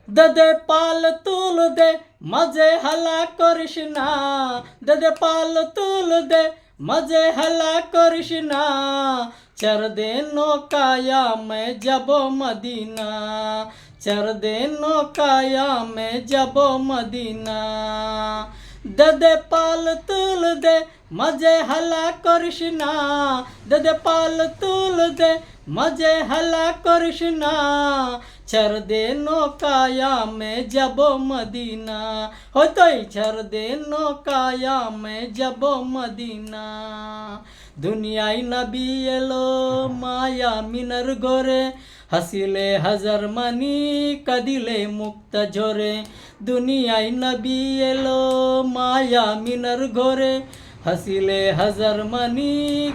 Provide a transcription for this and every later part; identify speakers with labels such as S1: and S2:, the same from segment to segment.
S1: দে পাল তুল দে মাঝে হালা করিস না, দে পাল তুল দে মাঝে হালা করিস না। চার দে নৌকায়া মে যাব মদিনা, চার দে নৌকায়া মে যাব মদিনা। দে পাল তুল দে মাঝে হালা করিস না, দে পাল তুল দে মাঝে হালা করিস না। চার দে নৌকায়া মে যাব মদিনা, হতই চার দে নৌকায়া মে যাব মদিনা। দুনিয়ায় নবী এলো মায়া মিনার ঘরে, হাসিলে হাজার মানি কাঁদিলে মুক্তা ঝরে। দুনিয়ায় নবী এলো মায়া মিনার ঘরে, হাসিলে হাজার মানি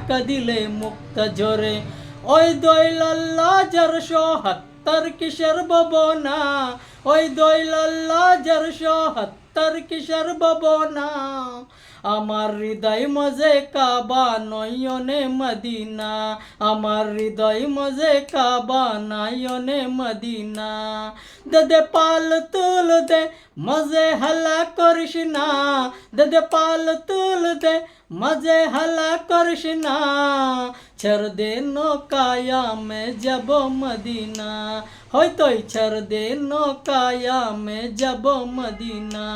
S1: কাঁদিলে মুক্তা ঝরে। ওই দইলাল্লা যার ৭৭ কিসের ববনা, ওই দইলাল্লা যার ৭৭ কিসের ববনা। আমার হৃদয় মজে কাবা নয়নে মদিনা, আমার হৃদয় মজে কাবা নয়নে মদিনা। দে পাল তুল দে মজে হালা করিস না, দে পাল তুল দে মজে হালা করিস না। চার দে নৌকায়া মে যাব মদিনা, হয়তোই চার দে নৌকায়া মে যাব মদিনা।